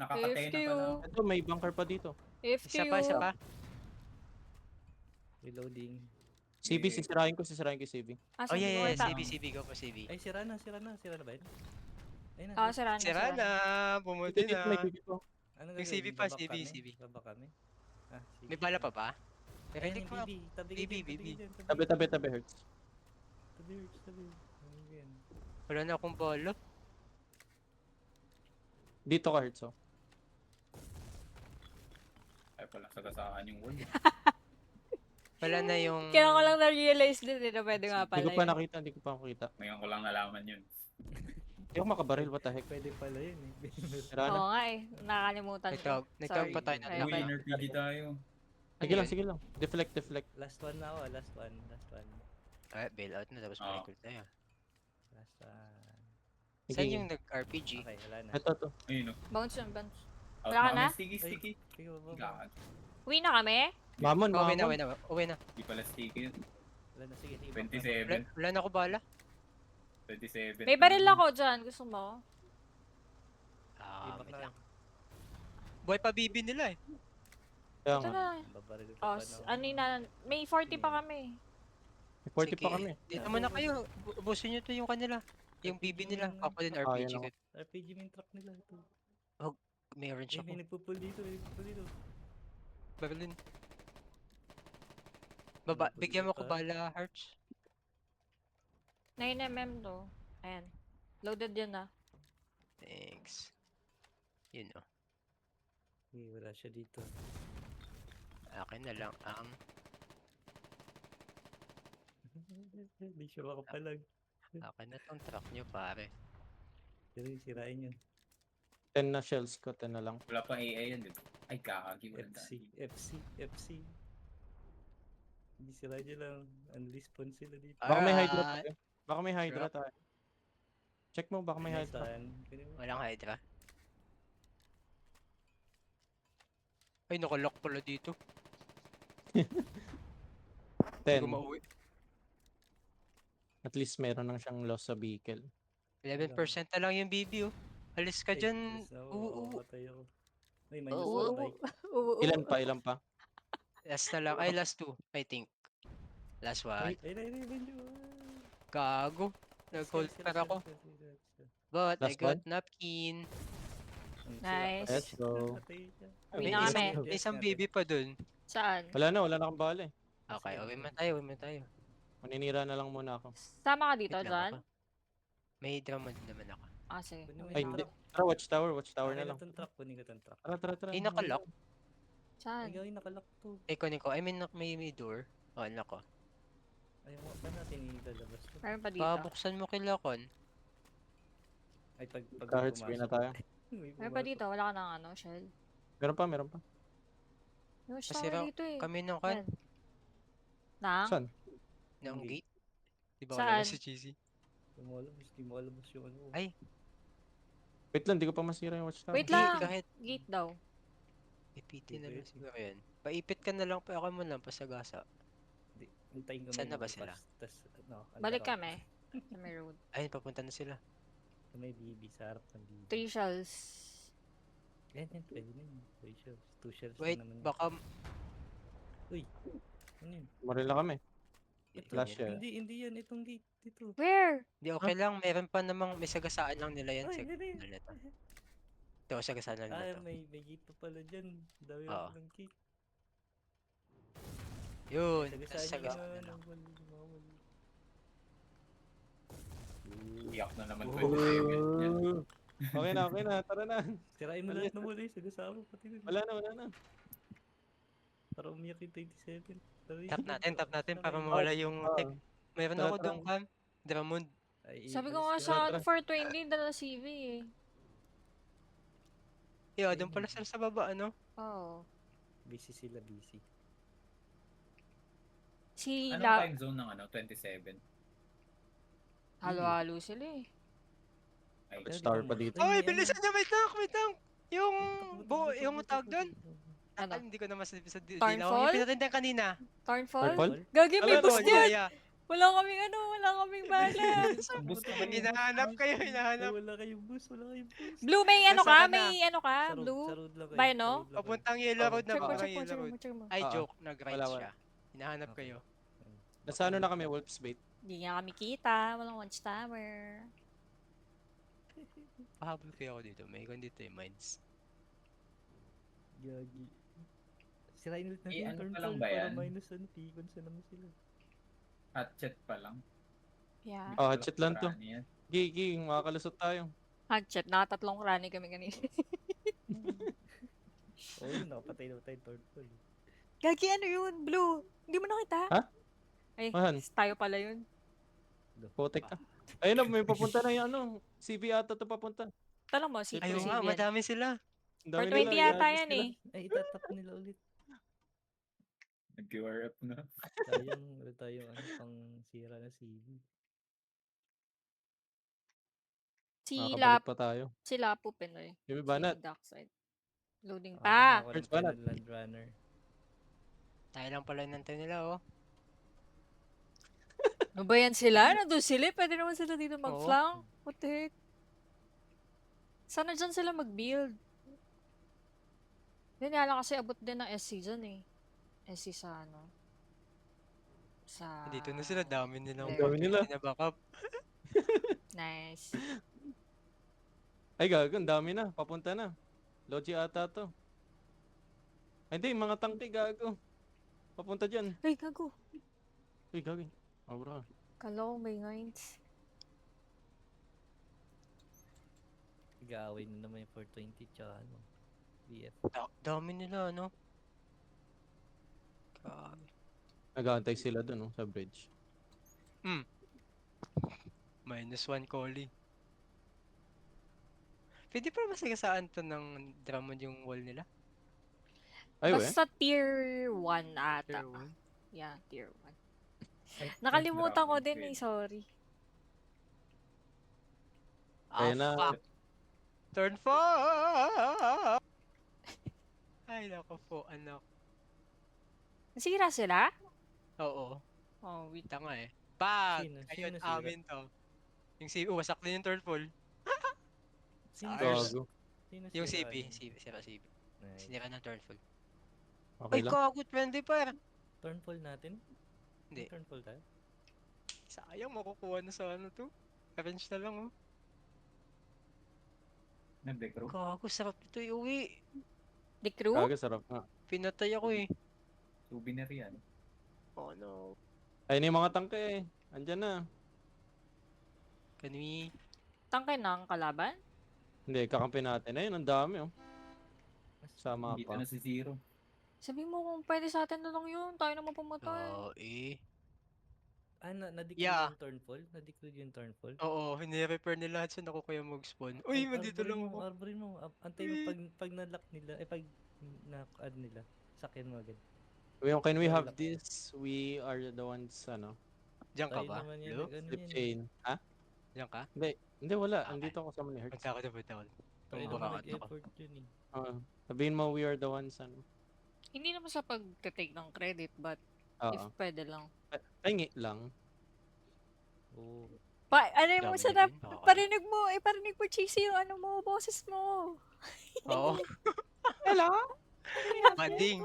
Nakakatena AFK pa na. oh. Ito, may bunker pa dito. AFK Isa oh. pa. Reloading. CB, sisirahin ko CB. Oh Asan? yeah, Kita. CB, go po CB. Ay, sira na ba yun? Ayun na. Ah, sira na. Sira na, pumuti Dito, may na. dito. Ano Yung gagawin? CB pa, Babak CB, kami? CB. Babak kami? Ah, sige. May bala pa ba? Ayun Narinig yung ko BB. Tabi ka BB, dyan, BB. Tabi, Hertz. Tabi. Ano yan? Wala na akong bala. Dito ka, Hertz, oh. Ay, pala sagasaan yung wall. Wala na yung... Kaya ko lang na-realize din na pwede nga pala. Hindi ko pa yun. nakita, hindi ko pa makita. Ngayon ko lang nalaman yun. Hindi ako makabaril, what the heck. Pwede pala yun eh. Sira na. Oo nga eh. Nakakalimutan ko. Nagtawag pa tayo ng Sorry. Uy, laban. NRPG tayo. Sige lang. Deflect. Last one na ako, last one. Ah, bail out na tapos Oo. recall tayo. Last one. Saan Sige. yung nag-RPG? Okay, wala na. Ito. Ayun o. Bounce yun, bounce. Out Wala ka na? Sticky. Sige, baba. God. Uwi na kami? Mamon. Uwi na. Di pala sticky yun. Wala na, sige. 27. Wala na ako bala. 27. May baril ako dyan. Gusto mo? Ah, Ibak wait na. lang. Buhay pa BB nila eh. Kaya Ito nga. na. Babaril ko Oh, pa na. ano na, may 40 pa kami. May 40 Sige. pa kami. Dito muna kayo. Ubusin nyo to yung kanila. Yung BB nila. Ako din RPG yun ko. RPG main truck nila ito. Meron siya May ko. nagpupul dito. Berlin. Bigyan mo ko bala, Hearts. 9mm to. Ayan. Loaded yan ah. Thanks. Yun o. Wala siya dito. Akin na lang ang... Hindi siya makapalag. Akin na tong truck nyo, pare. Pero sirain yun. 10 na shells ko, 10 na lang. Wala pa AA yan, di ba? Ay, kakagi. Wala FC. Hindi sira nyo lang. Unrespawn sila dito. Baka may Hydra Alright. tayo. Baka may Hydra tayo. Check mo, baka may Hydra. Walang Hydra. Ay, nakalock pala dito. 10. Hindi ko mauwi. At least meron nang siyang loss sa vehicle. 11% na lang yung BB oh. Alis ka dyan. Oo. Patay ako. May minus Oo. patay. Ilan pa? Last na lang. Ay, last 2. I think. Last one. Ay, Gago. Nag-hold pa ako. But I Last got one? napkin. Nice. Let's go. Uwi May na kami. isang BB pa dun. Saan? Wala na akong bala eh. Okay, uwi mo tayo. Maninira na lang muna ako. Sama ka dito, Wait lang John? ako. May drama din naman ako. Ah, sige. Ay, hindi. Tara, watch tower na lang. Kunin ko tong truck. Tara. Ay, nakalock. Saan? Ay, nakalock to. Eh, kunin ko. I mean, may door. Oh, nako. Ayaw mo pa natin ilalabas to. Meron pa dito. Pabuksan mo kilakon. Ay, pag Cards, win na tayo. Meron pa dito. Wala ka ng ano, shell. Meron pa. Yung Kasi shower dito eh. Kami nung kan. Yan. Nang? Saan? Ng gate. Di ba Saan? wala si Cheesy? Di mo alabas yung ano. Ay. Wait lang, di ko pa masira yung watch tower. Wait lang. Kahit Gate daw. ipitin na lang siguro yan. Paipit ka na lang pa ako mo lang pasagasa. Hintayin ko Saan na ba lumabas, sila? tas, ano, Balik andar ako. kami. Sa may road. Ayun, papunta na sila. Sa may BB, sa harap ng BB. 3 shells. Yan, pwede na yun. 3 shells. 2 shells Wait, na naman yun. baka... Ano yun? Marila kami. Ito, Flash yan. hindi yan. Itong gate. Dito. Where? Di okay lang, meron pa namang may sagasaan lang nila yan. Ay, Sa hindi. nila to. Ito, sagasaan lang nila Ah, to. may gate pa pala dyan. Dami Oo. ako ng gate. Yun, Sagasaan sagasaan nyo na lang. Iyak na naman Oh. 27. Yan. Okay na. Tara na. Sirain mo lahat na muna eh. Sagasaan mo pati nun. Wala na. Para umiyak yung 27. Tap natin para mawala yung tech. Meron Tara, ako tara. doon kan. Dramond. Sabi ko nga sa Tara. 420, dala CV eh. Yeah, doon pala sila sa baba, ano? Oo. Busy sila, busy. Si Anong La... time zone ng ano? 27? Halo-halo sila eh. Ay, Watch tower pa dito. Ay, bilisan niya, wait lang. Yung tawag doon. Ano? Hindi ko na mas sa Thornfall? Yung pinatindan kanina. Thornfall? Thornfall? Gagi, may Ano, boost ano, yan! Yeah. Wala kaming wala kaming balance. Bus naman yun. Hinahanap kayo, Ay, hinahanap. wala kayong boost, wala kayong boost. Blue, may Nasa ka na? may ka? Sa road, Blue? sa road lang kayo. By sa no? road lang kayo. Papuntang yellow road na, Check mo, papuntang check mo, yellow check road. mo, check mo. Ay, Oo. joke. Nag-right Wala, wala. siya. Hinahanap Okay. kayo. Nasa ano na kami, Wolf's Bait. Hindi nga kami kita. Walang watchtower. Pahabol kayo ako dito. May ikon dito yung mines. Gagi. Sirain ulit natin Eh, yung ano turn pa lang call ba para yan? minus Ticons na naman sila. Hatchet pa lang. Yeah. Oh, hatchet lang to. Marami yan. Gigi, makakalusot tayo. Hagchat. Nakatatlong rani kami kanina. Oo, yun, nakapatay na tayo turn call. Gagi, ano yun? Blue. Hindi mo nakita? Ha? Ay, Mahan. tayo pala yun. Putek ka. Ayun na, may papunta na yung ano. CB ata to papunta. Tanong mo, si Ayaw si nga, Vian. madami sila. Ang dami 420 nila, yata iagis yan nila. eh. Ay, itatap nila ulit. Nag-QR up na. Sayang, wala tayong pang sira na CV. Si Makakabalik pa tayo. Si Lapu Pinoy. Jimmy Si Banat. Dockside. Loading Ako pa. na First tayo banat. ng Land Runner. Tayo lang pala nantay nila, oh. Ano ba yan sila? Nandun sila? Pwede naman sila dito mag-flank. What the heck? Sana dyan sila mag-build. Yun nga lang kasi abot din ng SC dyan eh. SC sa ano. Sa... Dito na sila, dami nilang Dami nila. na backup. Nice. Ay, gago, ang dami na. Papunta na. Logi ata to. Ay, hindi, mga tangke, gago. Papunta dyan. Ay, gago. Uy, gago. Abra. Kala ko may guides. Nag-aaway na naman yung 420 tsaka BF. Dami nila, ano? Grabe. Nag-aantay sila dun, oh, sa bridge. -1 Collie. Pwede pa masagasaan to ng Drummond yung wall nila? Ay, we. Basta tier 1 ata. Tier 1? Yeah, tier 1. Ay, Nakalimutan ko Dragon din Queen. eh, sorry. Kaya na. Fuck! Turn 4! Ay, nako po, anak. Nasira sila? Oo. Oh, wait. Tanga eh. Pag! Sino? Ayun, Sino sira? amin to. Yung CP, wasak din yung turn full. Sino Stars. Gago. Sino Yung sira CP, yun? sira CP. Nice. Sinira ng turn full. Okay Ay, lang. kago, 20 pa. Turn full natin? Hindi. Turn full tayo? Sayang, makukuha na sa ano to. Arrange na lang, oh. Nag-decro. Kago, sarap ito iuwi. The crew? Gago, sarap nga. Pinatay ako eh. Souvenir yan. Oh no. Ay, yung mga tangke eh. Andyan na. Can we... Tangkay na ang kalaban? Hindi, kakampi natin. Ayun, ang dami, oh. Sa Dito mapa. na si Zero. Sabi mo kung pwede sa atin na lang yun. Tayo naman pumatay. eh. Ah, na-decode Yeah. yung turn full? Na-decode yung turn full? Oo, hindi-repair nila lahat siya ako kaya mag-spawn. Uy, mandito lang ako. Arborin mo. Antay mo pag na-lock nila, pag na-add nila, sakyan mo agad. Can we have Wala. this? We are the ones, ano, Diyan ka Tayo ba? naman yan, Hello? ano flip yan eh. chain. Ha? Diyan ka? Hindi, wala. Okay. Andito ako sa mani Hertz. Punta ako na, punta ako. Tayo Tumura naman ka to. nag-effort yun eh. Sabihin mo, we are the ones, ano. Hindi naman sa pag-take ng credit, but if Oo. pwede lang. Pahingi lang. Oo. Ano mo Dami sa din, okay. parinig mo, Cheesy, yung ano mo, boses mo. Oo. Hello? Bading.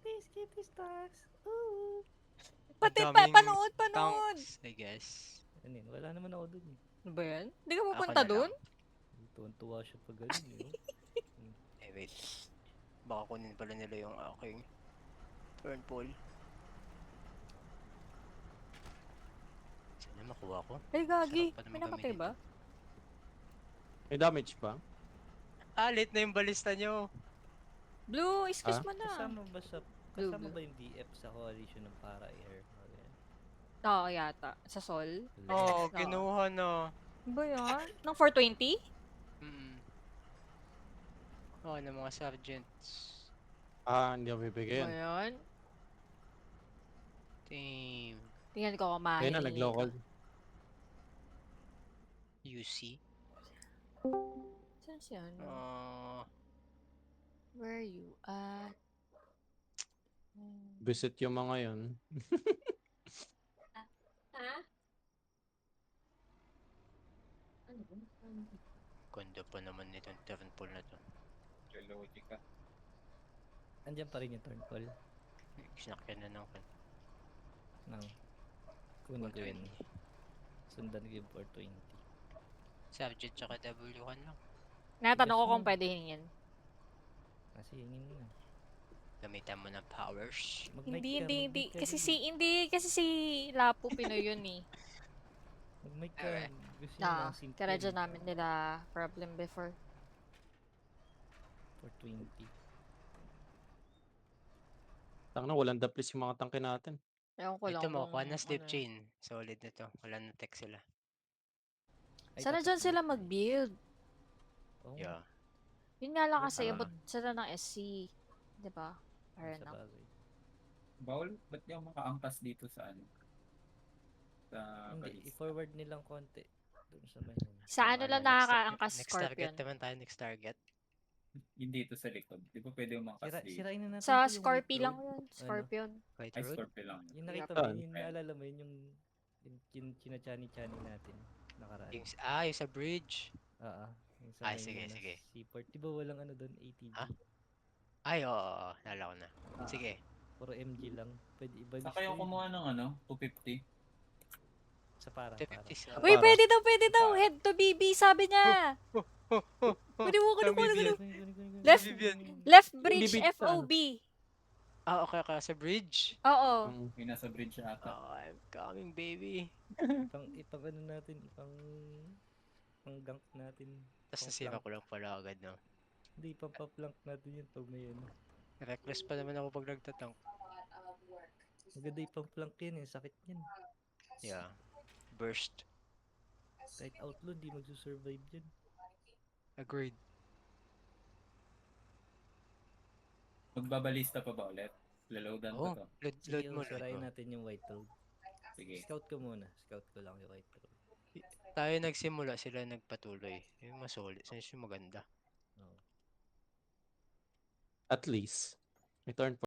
Please give me stars. Ooh. Pati Daming panood. Tanks, I guess. Ano yun, wala naman ako dun eh. Ano ba yan? Hindi ka Ako pupunta na dun? lang. Tuwan-tuwa siya pag ganun eh. Eh, wait. Baka kunin pala nila yung aking turn pull. Sana makuha ko. Ay, gagi. Sarap pa naman May nakatay gamitin ba? May damage pa? Ah, late na yung balista nyo. Blue, excuse Ah? mo na. Kasama ba sa Blue, kasama blue. ba yung DF sa coalition ng para-air? Oo, yata. Sa Sol. Oo, Oo. kinuha na. Ano ba yan? Ng 420? Oo, ng mga sergeants. Hindi ako bibigay Ano yan. yan? Team Tingnan ko kumain. Ayun na, nag-local. UC. Saan siya? Ano? Ah, Where are you at? Visit yung mga yun. Ha? Ganda pa naman nitong turn pool na to. Logica. Andiyan pa rin yung turn call Sinakyan na ng ng kunin ko yun. 420. Sundan ko yung 420. Subject tsaka W1 lang. Natanong ko Yes, kung ma'am. pwede hingin. Kasi hingin mo na. Gamitan mo ng powers. Mag-mic Hindi, ka, hindi, hindi. mag-mic ka Kasi dun. kasi si Lapu Pinoy yun eh. Mag-mic ka. Alright. Gusto nyo Ah, lang simple. kaya dyan namin nila problem before. 420. Tang na, walang daplis yung mga tangke natin. Ewan ko lang Ito mo, kung kuha na slip ano. chain. Solid na to. Wala na tech sila. Ay, Sana tapat dyan na. sila mag-build. Oo. Yeah. Yun nga lang Yes, kasi, tama. abot sila ng SC. Diba? Para Sa na. bagay. Bawal, ba't di ako makaangkas dito sa ano? Sa Hindi, balista. i-forward nilang konti. Doon sa may ano. Sa ano lang nakakaangkas Next Scorpion? target naman tayo, next target. Hindi ito sa likod. Di ba pwede umangkas dito? Sirain na natin Sa to, yung white Scorpio lang road. yun. Scorpion. White Ay, road. Scorpio lang. Yung nakita Yep. mo yun, yung Ayan. naalala mo yun, yung china-chani-chani natin. Nakaraan. Yung sa bridge. Yung sa Ay, may sige, ano, sige. seaport. Di ba walang ano doon, ATG? Ha? Ay, oo. Nala ko na. Sige. Puro MG lang. Pwede iba Saan kayo kumuha ng ano? 250? Sa para. 250 sa... Uy, Para. pwede daw, pwede daw. Head to BB, sabi niya. Kunin mo, kunin mo, kunin mo. Left, left bridge BB sa ano? FOB. Ah, okay, okay. Sa bridge. Oo. May nasa bridge ata. Oh, I'm coming, baby. Ipang ano natin, ipang gank natin. Tapos Pang nasira flank. ko lang pala agad, no? Hindi, pang-plank natin yun pag may ano. Reckless pa naman ako pag nagtatank. Maganda yung plank yun eh, sakit yan. Yeah. Burst. Kahit outlaw, di magsusurvive dyan. Agreed. Magbabalista pa ba ulit? Laloadan Oh, ko to. load Sige, mo, load sirain mo. natin yung white road. Sige. Scout ko muna. Scout ko lang yung white road. Tayo nagsimula, sila nagpatuloy. Yung mas solid. Since yung maganda. Oo. At least. May turn